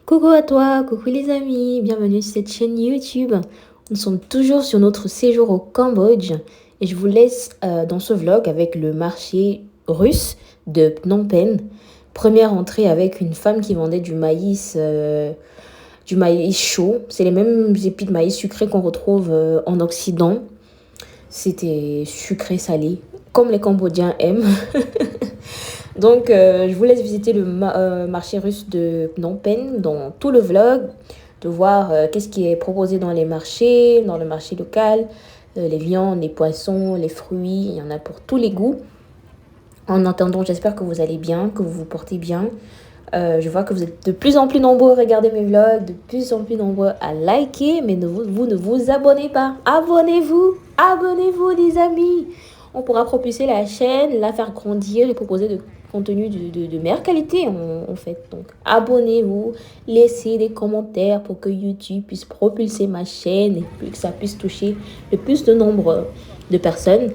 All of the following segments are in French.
Coucou à toi, coucou les amis, bienvenue sur cette chaîne YouTube. Nous sommes toujours sur notre séjour au Cambodge et je vous laisse dans ce vlog avec le marché russe de Phnom Penh. Première entrée avec une femme qui vendait du maïs chaud. C'est les mêmes épis de maïs sucré qu'on retrouve en Occident. C'était sucré salé, comme les Cambodgiens aiment. Donc, je vous laisse visiter le marché russe de Phnom Penh dans tout le vlog, de voir qu'est-ce qui est proposé dans le marché local, les viandes, les poissons, les fruits, il y en a pour tous les goûts. En attendant, j'espère que vous allez bien, que vous vous portez bien. Je vois que vous êtes de plus en plus nombreux à regarder mes vlogs, de plus en plus nombreux à liker, mais vous ne vous abonnez pas. Abonnez-vous, abonnez-vous les amis. On pourra propulser la chaîne, la faire grandir et proposer de contenu de meilleure qualité en fait. Donc abonnez-vous, laissez des commentaires pour que YouTube puisse propulser ma chaîne et que ça puisse toucher le plus de nombre de personnes.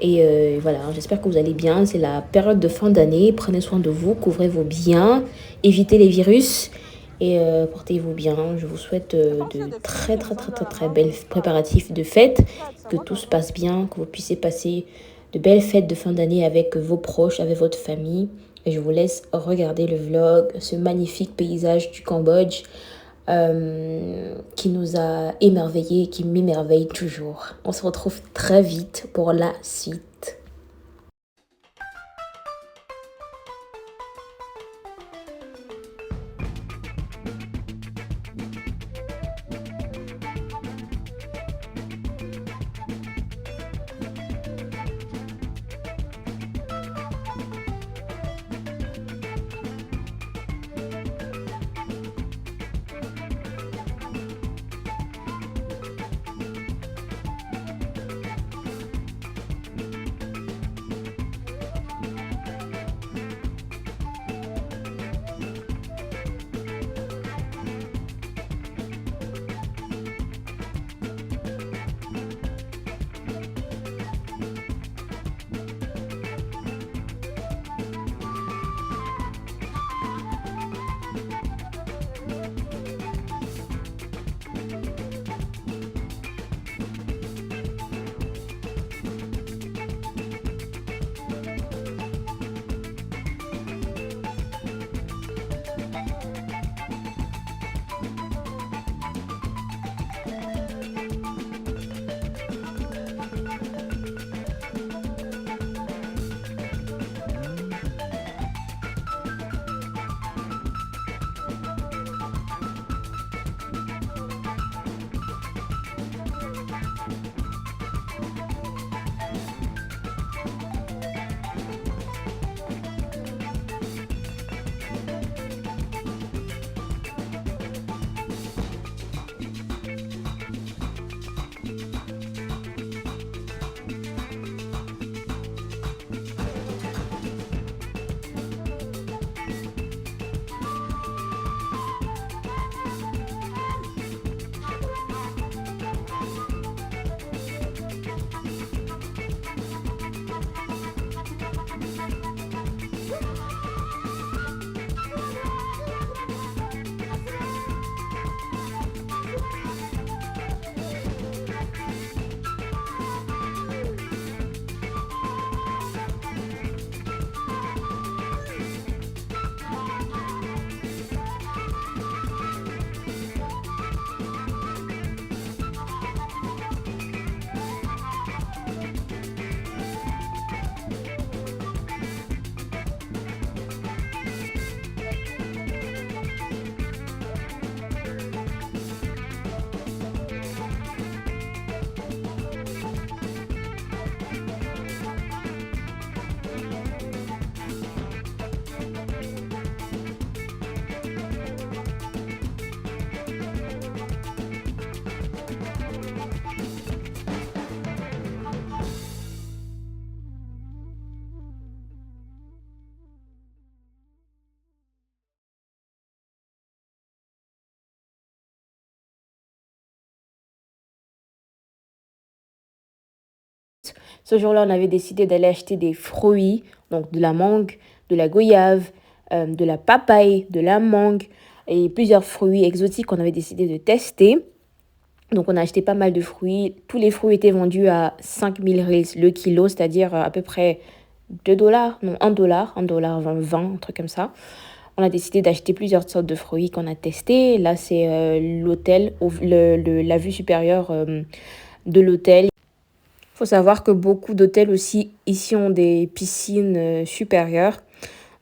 Et voilà, j'espère que vous allez bien. C'est la période de fin d'année. Prenez soin de vous, couvrez-vous bien, évitez les virus et portez-vous bien. Je vous souhaite de très belles préparatifs de fêtes, que tout se passe bien, que vous puissiez passer de belles fêtes de fin d'année avec vos proches, avec votre famille. Et je vous laisse regarder le vlog, ce magnifique paysage du Cambodge qui nous a émerveillés, qui m'émerveille toujours. On se retrouve très vite pour la suite. Ce jour-là, on avait décidé d'aller acheter des fruits, donc de la mangue, de la goyave, de la papaye, de la mangue, et plusieurs fruits exotiques qu'on avait décidé de tester. Donc, on a acheté pas mal de fruits. Tous les fruits étaient vendus à 5000 reals le kilo, c'est-à-dire à peu près 2 dollars, non, 1 dollar, 1 dollar 20, un truc comme ça. On a décidé d'acheter plusieurs sortes de fruits qu'on a testés. Là, c'est l'hôtel, la vue supérieure de l'hôtel. Il faut savoir que beaucoup d'hôtels aussi ici ont des piscines supérieures.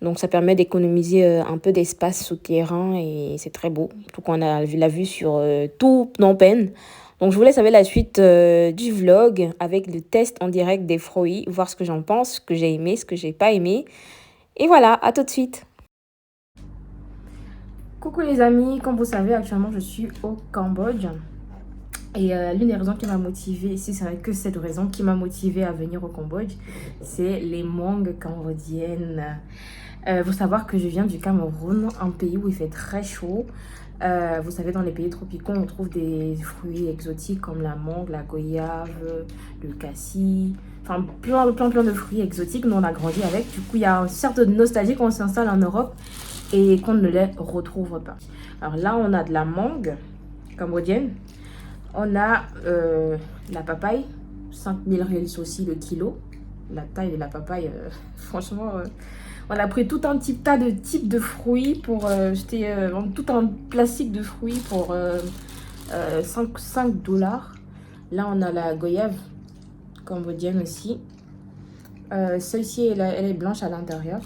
Donc, ça permet d'économiser un peu d'espace souterrain et c'est très beau. Donc, on a vu la vue sur tout Phnom Penh. Donc, je vous laisse avec la suite du vlog avec le test en direct des fruits, voir ce que j'en pense, ce que j'ai aimé, ce que j'ai pas aimé. Et voilà, à tout de suite. Coucou les amis, comme vous savez, actuellement je suis au Cambodge. Et l'une des raisons qui m'a motivée, si c'est vrai que cette raison qui m'a motivée à venir au Cambodge, c'est les mangues cambodgiennes. Faut savoir que je viens du Cameroun, un pays où il fait très chaud. Vous savez, dans les pays tropicaux, on trouve des fruits exotiques comme la mangue, la goyave, le cassis. Enfin, plein de fruits exotiques. Nous, on a grandi avec. Du coup, il y a une sorte de nostalgie quand on s'installe en Europe et qu'on ne les retrouve pas. Alors là, on a de la mangue cambodgienne. On a la papaye, 5000 reals aussi le kilo. La taille de la papaye, franchement, on a pris tout un petit tas de types de fruits pour tout un plastique de fruits pour 5 dollars. Là, on a la goyave cambodgienne aussi. Celle-ci, elle est blanche à l'intérieur.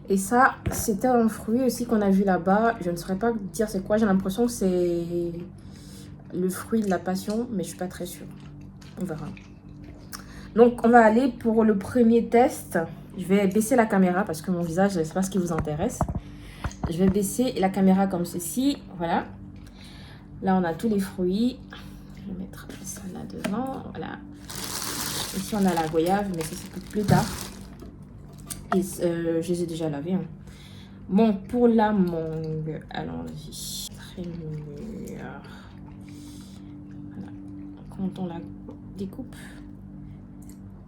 Et ça, c'était un fruit aussi qu'on a vu là-bas. Je ne saurais pas dire c'est quoi. J'ai l'impression que c'est le fruit de la passion, mais je suis pas très sûre. On verra. Donc, on va aller pour le premier test. Je vais baisser la caméra parce que mon visage, c'est pas ce qui vous intéresse. Je vais baisser la caméra comme ceci. Voilà. Là, on a tous les fruits. Je vais mettre ça là devant. Voilà. Ici, on a la goyave, mais ça, c'est pour plus tard. Et je les ai déjà lavés. Hein. Bon, pour la mangue, allons-y. Très mûre. Voilà. Quand on la découpe,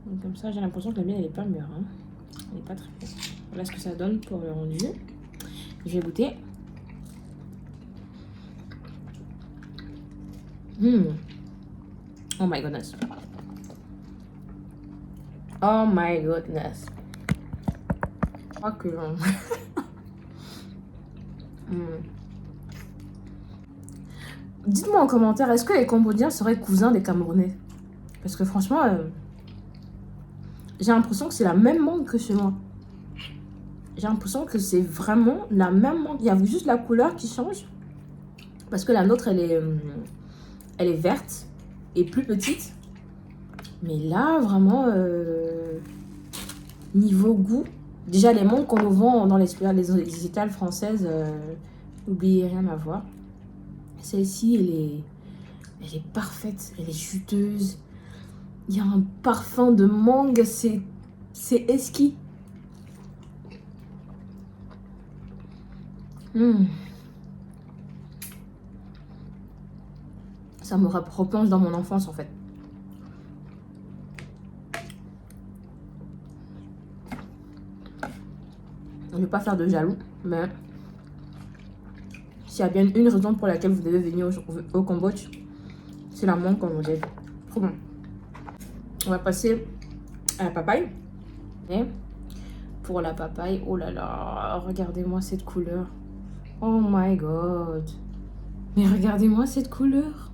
donc comme ça, j'ai l'impression que la mienne, elle n'est pas mûre. Hein. Elle n'est pas très mûre. Voilà ce que ça donne pour le rendu. Je vais goûter. Oh my goodness. Oh my goodness. Je crois que... Dites-moi en commentaire, est-ce que les Cambodgiens seraient cousins des Camerounais? Parce que franchement, j'ai l'impression que c'est la même mangue que chez moi. J'ai l'impression que c'est vraiment la même mangue. Il y a juste la couleur qui change. Parce que la nôtre, elle est verte et plus petite. Mais là, vraiment, niveau goût, déjà les mangues qu'on nous vend dans les étals françaises, n'oubliez rien à voir. Celle-ci, elle est parfaite, elle est juteuse. Il y a un parfum de mangue, c'est exquis. Ça me replonge dans mon enfance en fait. Je ne vais pas faire de jaloux, mais s'il y a bien une raison pour laquelle vous devez venir au Cambodge, c'est la mangue qu'on nous aide. Trop bon. On va passer à la papaye. Et pour la papaye, oh là là, regardez-moi cette couleur. Oh my god. Mais regardez-moi cette couleur.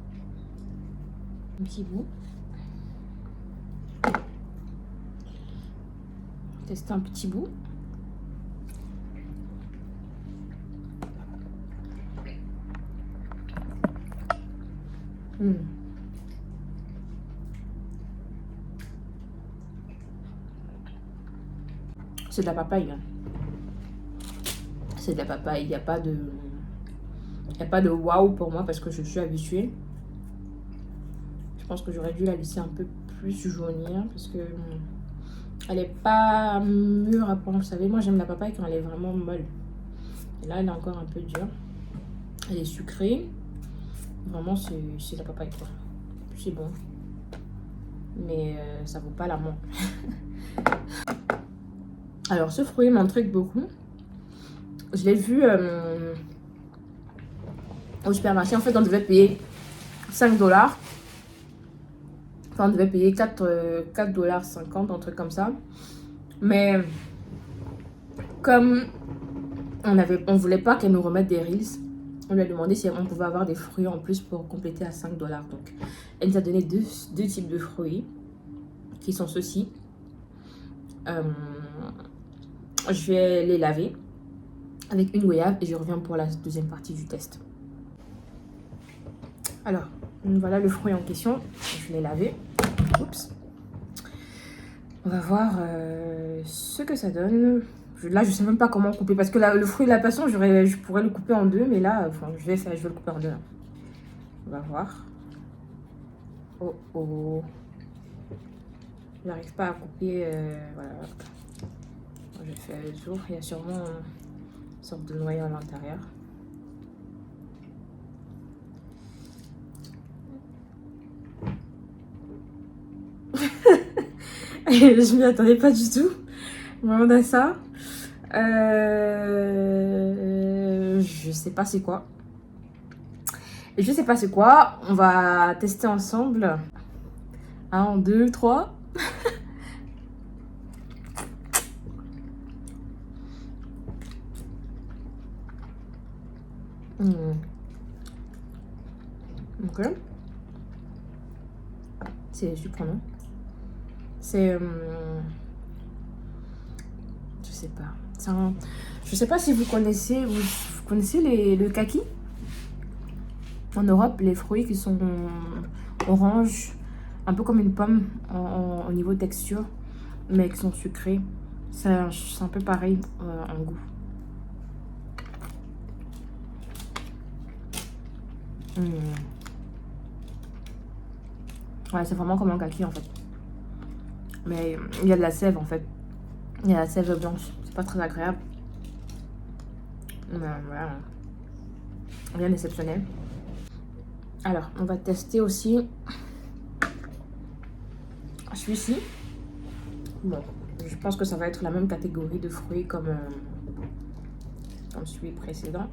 Un petit bout. Tester un petit bout. C'est de la papaye. Hein. C'est de la papaye. Il n'y a pas de waouh pour moi parce que je suis habituée. Je pense que j'aurais dû la laisser un peu plus jaunir parce que elle n'est pas mûre à point. Vous savez, moi j'aime la papaye quand elle est vraiment molle. Et là, elle est encore un peu dure. Elle est sucrée. Vraiment, c'est la papaye quoi. C'est bon. Mais ça vaut pas la mangue. Alors, ce fruit m'intrigue beaucoup. Je l'ai vu au supermarché. En fait, on devait payer 5 dollars. Enfin, on devait payer 4 dollars 50, un truc comme ça. Mais comme on voulait pas qu'elle nous remette des reels, on lui a demandé si on pouvait avoir des fruits en plus pour compléter à 5 dollars. Donc, elle nous a donné deux types de fruits qui sont ceux-ci. Je vais les laver avec une goyave et je reviens pour la deuxième partie du test. Alors, voilà le fruit en question. Je l'ai lavé. Oups. On va voir ce que ça donne. Là, je sais même pas comment couper parce que là, le fruit de la passion, je pourrais le couper en deux, mais là, enfin, je vais le couper en deux. Là. On va voir. Oh oh. Je n'arrive pas à couper. Voilà. Je fais le tour. Il y a sûrement une sorte de noyau à l'intérieur. Je m'y attendais pas du tout. On a ça. Je sais pas c'est quoi. Je sais pas c'est quoi. On va tester ensemble. 1, 2, 3. Ok. C'est surprenant. C'est... je sais pas. Je sais pas si vous connaissez... Vous connaissez le kaki? En Europe, les fruits qui sont orange, un peu comme une pomme au niveau texture, mais qui sont sucrés. C'est un peu pareil en goût. Ouais, c'est vraiment comme un kaki en fait. Mais il y a de la sève en fait. Il y a la sève blanche. C'est pas très agréable. Mais voilà. Rien d'exceptionnel. Alors, on va tester aussi celui-ci. Bon, je pense que ça va être la même catégorie de fruits comme celui précédent.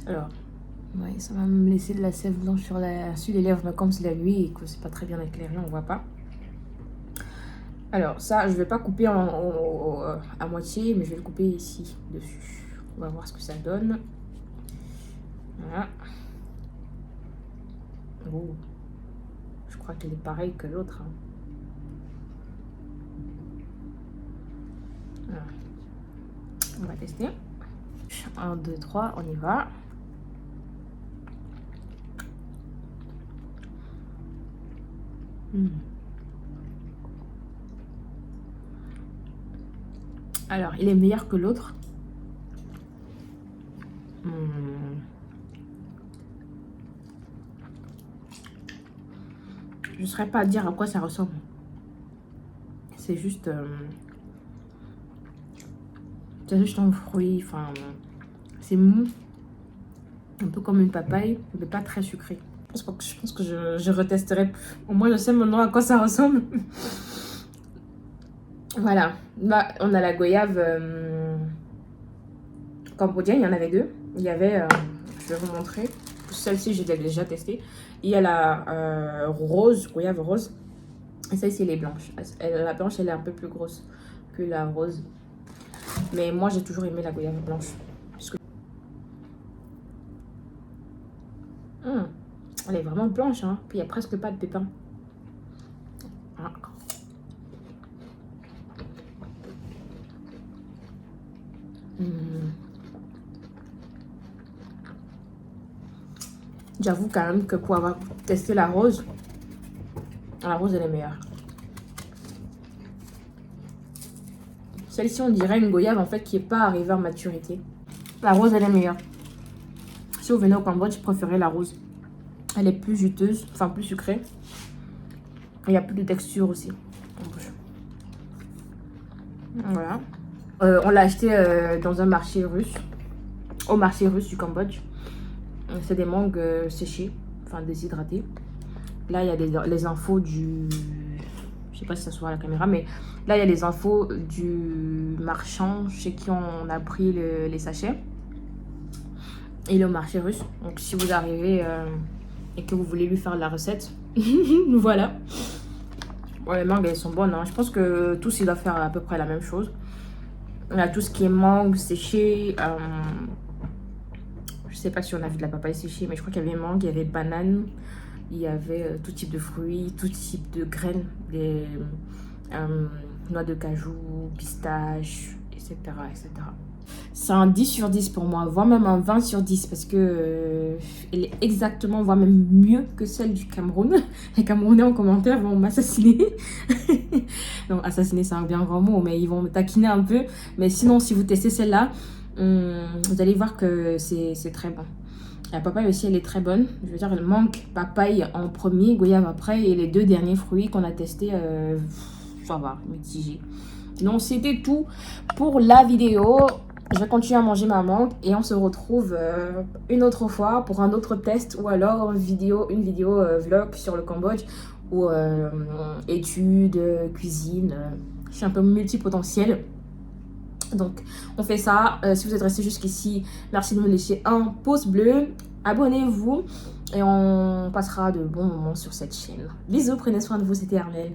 Alors, ouais, ça va me laisser de la sève blanche sur les lèvres, mais comme c'est la nuit et que c'est pas très bien éclairé, on voit pas. Alors, ça, je vais pas couper à moitié, mais je vais le couper ici, dessus. On va voir ce que ça donne. Voilà. Oh. Je crois qu'il est pareil que l'autre. Hein. Voilà. On va tester. 1, 2, 3, on y va. Alors, il est meilleur que l'autre. Je ne saurais pas dire à quoi ça ressemble. C'est juste un fruit. Enfin, c'est mou. Un peu comme une papaye, mais pas très sucré. Je pense que je retesterai. Au moins, je sais maintenant à quoi ça ressemble. Voilà. Là, on a la goyave cambodgienne. Il y en avait deux. Il y avait, je vais vous montrer. Celle-ci, je l'ai déjà testée. Il y a la rose, goyave rose. Et celle-ci, elle est blanche. La blanche, elle est un peu plus grosse que la rose. Mais moi, j'ai toujours aimé la goyave blanche. Elle est vraiment blanche, hein. Puis il n'y a presque pas de pépins. Ah. J'avoue quand même que pour avoir testé la rose elle est meilleure. Celle-ci, on dirait une goyave en fait qui n'est pas arrivée à maturité. La rose, elle est meilleure. Si vous venez au Cambodge, je préférais la rose. Elle est plus juteuse, enfin plus sucrée. Il y a plus de texture aussi. Voilà. On l'a acheté dans un marché russe. Au marché russe du Cambodge. C'est des mangues séchées, enfin déshydratées. Là, il y a les infos du... Je Je sais pas si ça se voit à la caméra, mais là, il y a les infos du marchand chez qui on a pris les sachets. Et le marché russe. Donc, si vous arrivez et que vous voulez lui faire la recette, voilà. Bon, les mangues, elles sont bonnes. Hein. Je pense que tous, ils doivent faire à peu près la même chose. Il y a tout ce qui est mangue séchée. Je sais pas si on a vu de la papaye séchée, mais je crois qu'il y avait mangue, il y avait banane. Il y avait tout type de fruits, tout type de graines, des noix de cajou, pistaches, etc. etc. C'est un 10 sur 10 pour moi, voire même un 20 sur 10 parce que elle est exactement, voire même mieux que celle du Cameroun. Les Camerounais en commentaire vont m'assassiner. Non, assassiner c'est un bien grand mot, mais ils vont me taquiner un peu. Mais sinon, si vous testez celle-là, vous allez voir que c'est très bon. La papaye aussi, elle est très bonne. Je veux dire, elle manque papaye en premier, goyave après. Et les deux derniers fruits qu'on a testés, ça va, mitigé. Donc, c'était tout pour la vidéo. Je vais continuer à manger ma mangue et on se retrouve une autre fois pour un autre test ou alors une vidéo vlog sur le Cambodge ou études, cuisine. Je suis un peu multipotentielle. Donc, on fait ça. Si vous êtes resté jusqu'ici, merci de me laisser un pouce bleu. Abonnez-vous et on passera de bons moments sur cette chaîne. Bisous, prenez soin de vous, c'était Armelle.